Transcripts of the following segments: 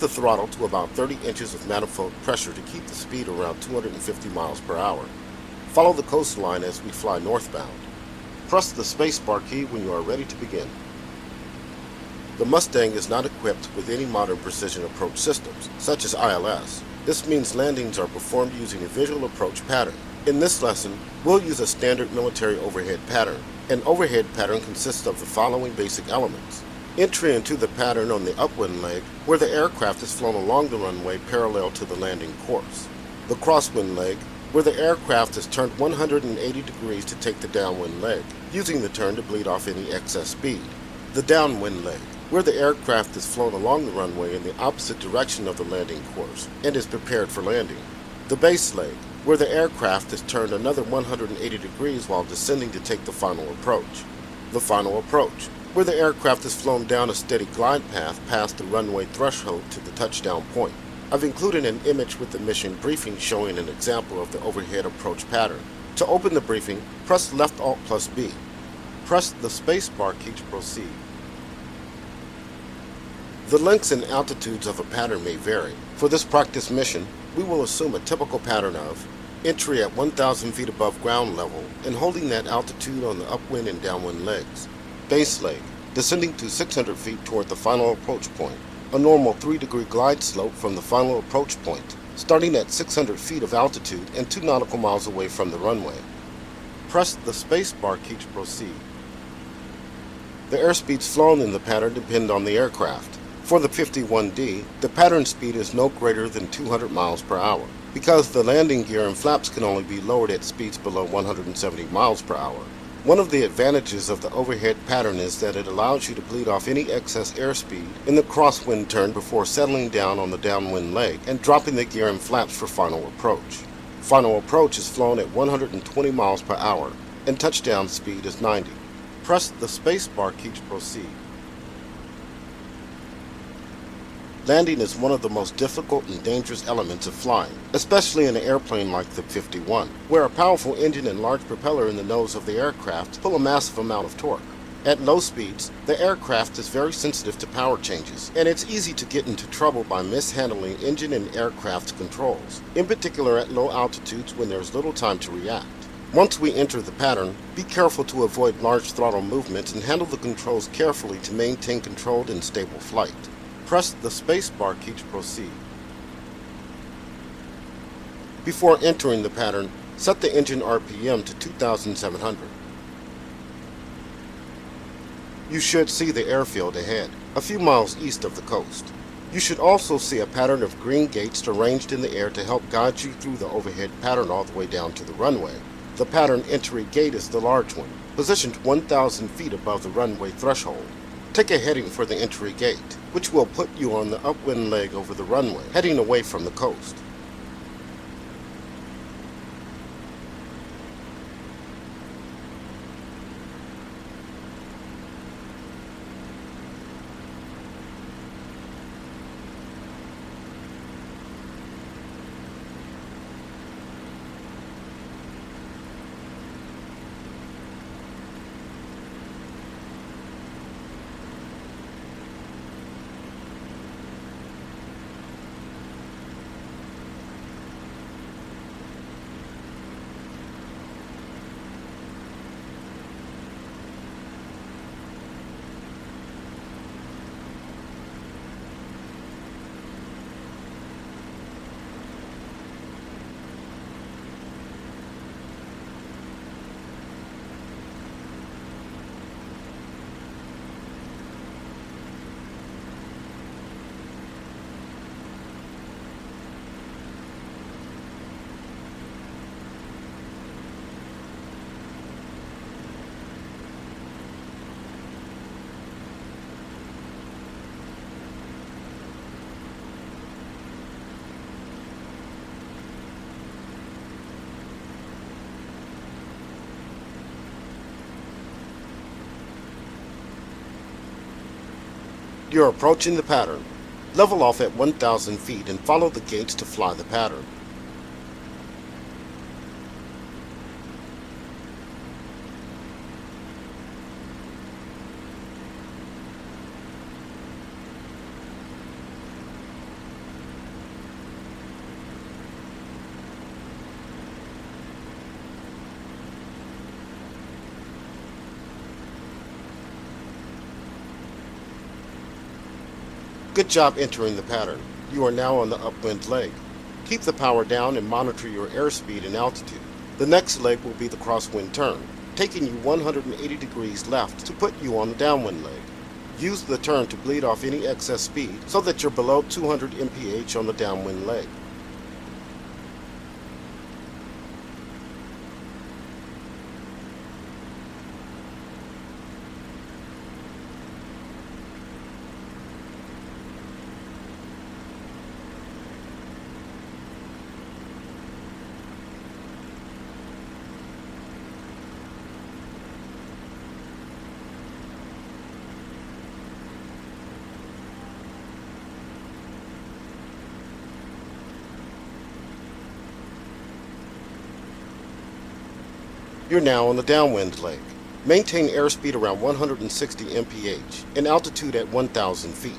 The throttle to about 30 inches of manifold pressure to keep the speed around 250 miles per hour. Follow the coastline as we fly northbound. Press the spacebar key when you are ready to begin. The Mustang is not equipped with any modern precision approach systems, such as ILS. This means landings are performed using a visual approach pattern. In this lesson, we'll use a standard military overhead pattern. An overhead pattern consists of the following basic elements. Entry into the pattern on the upwind leg, where the aircraft is flown along the runway parallel to the landing course. The crosswind leg, where the aircraft is turned 180 degrees to take the downwind leg, using the turn to bleed off any excess speed. The downwind leg, where the aircraft is flown along the runway in the opposite direction of the landing course and is prepared for landing. The base leg, where the aircraft is turned another 180 degrees while descending to take the final approach. The final approach, where the aircraft is flown down a steady glide path past the runway threshold to the touchdown point. I've included an image with the mission briefing showing an example of the overhead approach pattern. To open the briefing, press left Alt plus B. Press the spacebar key to proceed. The lengths and altitudes of a pattern may vary. For this practice mission, we will assume a typical pattern of entry at 1,000 feet above ground level and holding that altitude on the upwind and downwind legs. Base leg, descending to 600 feet toward the final approach point. A normal 3-degree glide slope from the final approach point, starting at 600 feet of altitude and 2 nautical miles away from the runway. Press the spacebar key to proceed. The airspeeds flown in the pattern depend on the aircraft. For the 51D, the pattern speed is no greater than 200 miles per hour. Because the landing gear and flaps can only be lowered at speeds below 170 miles per hour. One of the advantages of the overhead pattern is that it allows you to bleed off any excess airspeed in the crosswind turn before settling down on the downwind leg and dropping the gear and flaps for final approach. Final approach is flown at 120 miles per hour and touchdown speed is 90. Press the spacebar key to proceed. Landing is one of the most difficult and dangerous elements of flying, especially in an airplane like the 51, where a powerful engine and large propeller in the nose of the aircraft pull a massive amount of torque. At low speeds, the aircraft is very sensitive to power changes, and it's easy to get into trouble by mishandling engine and aircraft controls, in particular at low altitudes when there's little time to react. Once we enter the pattern, be careful to avoid large throttle movements and handle the controls carefully to maintain controlled and stable flight. Press the spacebar key to proceed. Before entering the pattern, set the engine RPM to 2,700. You should see the airfield ahead, a few miles east of the coast. You should also see a pattern of green gates arranged in the air to help guide you through the overhead pattern all the way down to the runway. The pattern entry gate is the large one, positioned 1,000 feet above the runway threshold. Take a heading for the entry gate, which will put you on the upwind leg over the runway, heading away from the coast. You're approaching the pattern. Level off at 1,000 feet and follow the gates to fly the pattern. Good job entering the pattern. You are now on the upwind leg. Keep the power down and monitor your airspeed and altitude. The next leg will be the crosswind turn, taking you 180 degrees left to put you on the downwind leg. Use the turn to bleed off any excess speed so that you're below 200 mph on the downwind leg. You're now on the downwind leg. Maintain airspeed around 160 mph and altitude at 1,000 feet.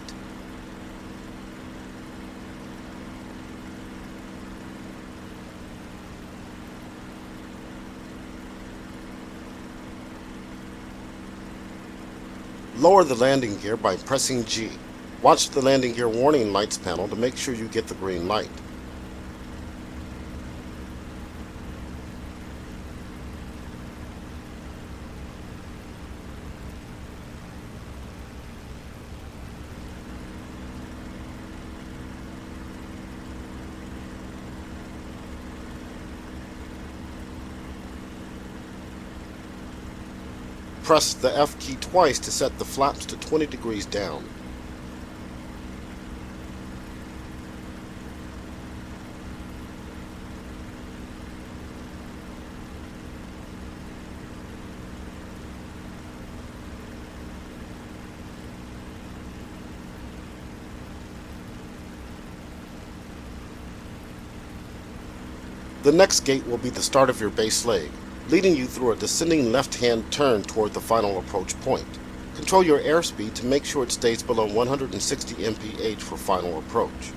Lower the landing gear by pressing G. Watch the landing gear warning lights panel to make sure you get the green light. Press the F key twice to set the flaps to 20 degrees down. The next gate will be the start of your base leg, leading you through a descending left-hand turn toward the final approach point. Control your airspeed to make sure it stays below 160 mph for final approach.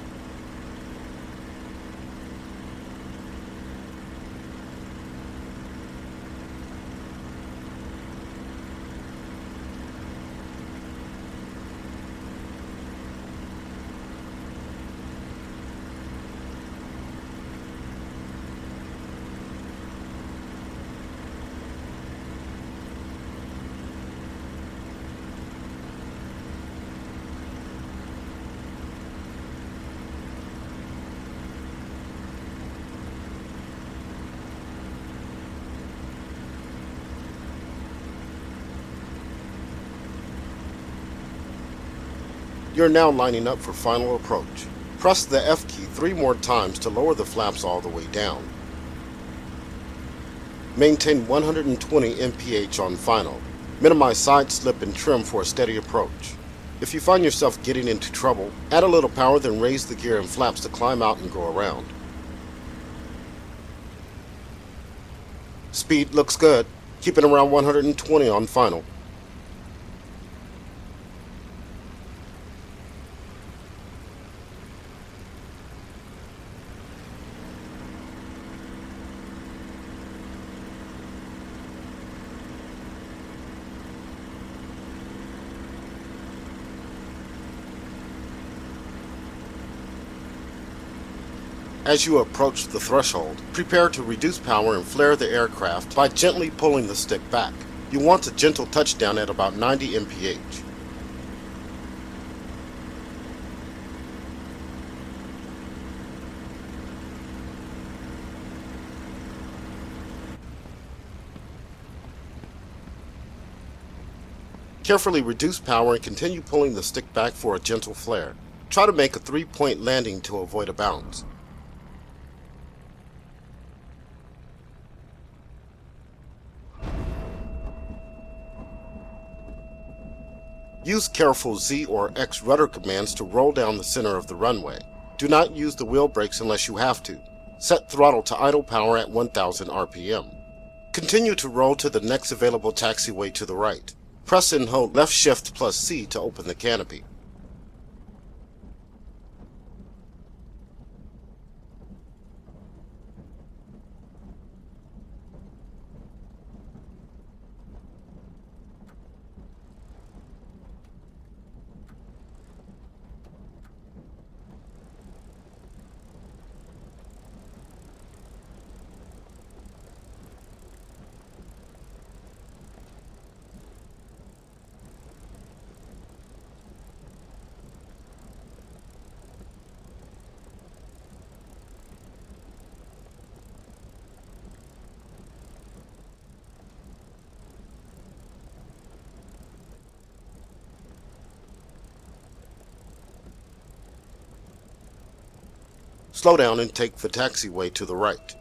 You're now lining up for final approach. Press the F key 3 more times to lower the flaps all the way down. Maintain 120 mph on final. Minimize side slip and trim for a steady approach. If you find yourself getting into trouble, add a little power, then raise the gear and flaps to climb out and go around. Speed looks good. Keep it around 120 on final. As you approach the threshold, prepare to reduce power and flare the aircraft by gently pulling the stick back. You want a gentle touchdown at about 90 mph. Carefully reduce power and continue pulling the stick back for a gentle flare. Try to make a 3-point landing to avoid a bounce. Use careful Z or X rudder commands to roll down the center of the runway. Do not use the wheel brakes unless you have to. Set throttle to idle power at 1000 RPM. Continue to roll to the next available taxiway to the right. Press and hold left shift plus C to open the canopy. Slow down and take the taxiway to the right.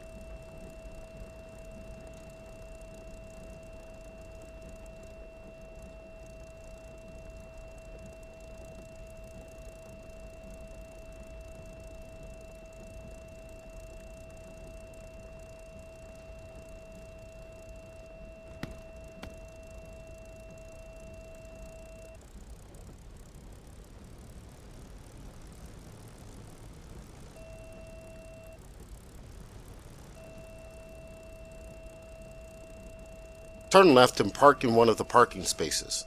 Turn left and park in one of the parking spaces.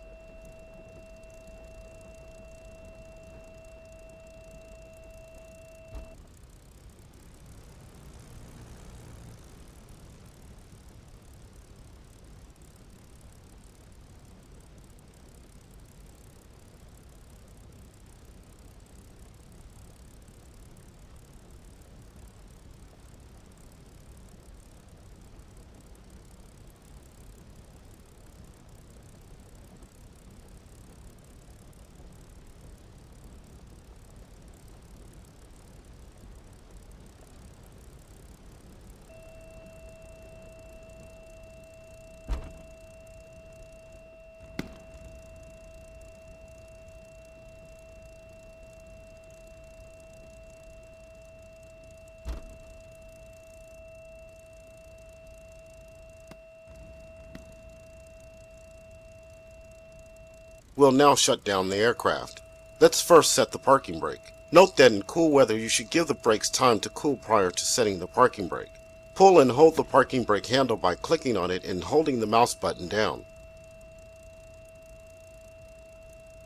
We'll now shut down the aircraft. Let's first set the parking brake. Note that in cool weather you should give the brakes time to cool prior to setting the parking brake. Pull and hold the parking brake handle by clicking on it and holding the mouse button down.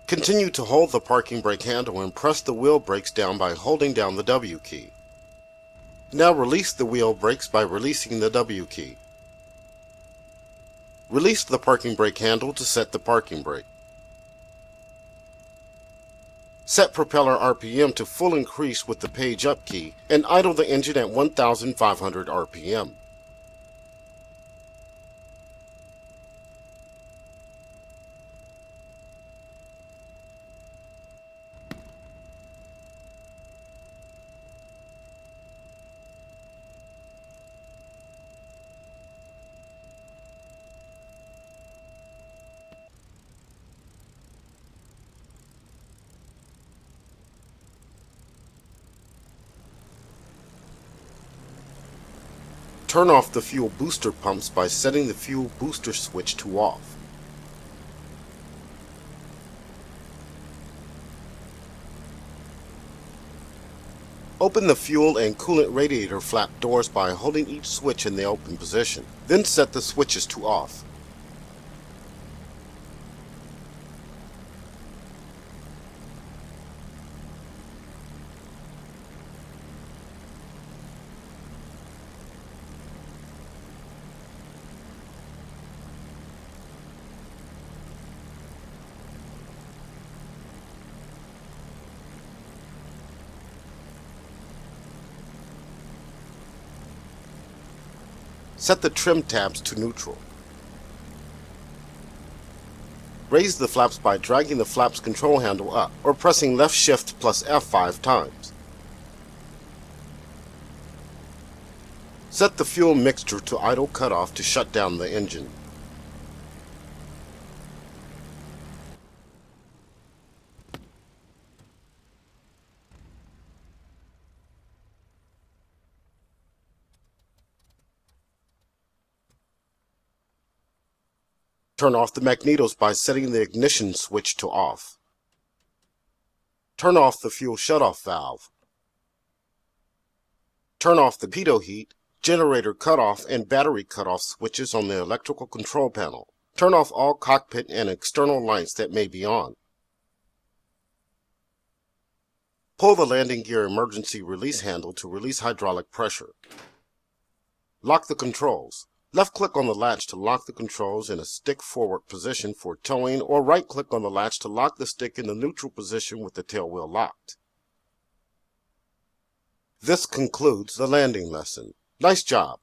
Continue to hold the parking brake handle and press the wheel brakes down by holding down the W key. Now release the wheel brakes by releasing the W key. Release the parking brake handle to set the parking brake. Set propeller RPM to full increase with the page up key and idle the engine at 1,500 RPM. Turn off the fuel booster pumps by setting the fuel booster switch to off. Open the fuel and coolant radiator flap doors by holding each switch in the open position. Then set the switches to off. Set the trim tabs to neutral. Raise the flaps by dragging the flaps control handle up or pressing left shift plus F5 times. Set the fuel mixture to idle cutoff to shut down the engine. Turn off the magnetos by setting the ignition switch to off. Turn off the fuel shutoff valve. Turn off the pitot heat, generator cutoff, and battery cutoff switches on the electrical control panel. Turn off all cockpit and external lights that may be on. Pull the landing gear emergency release handle to release hydraulic pressure. Lock the controls. Left-click on the latch to lock the controls in a stick forward position for towing, or right-click on the latch to lock the stick in the neutral position with the tail wheel locked. This concludes the landing lesson. Nice job!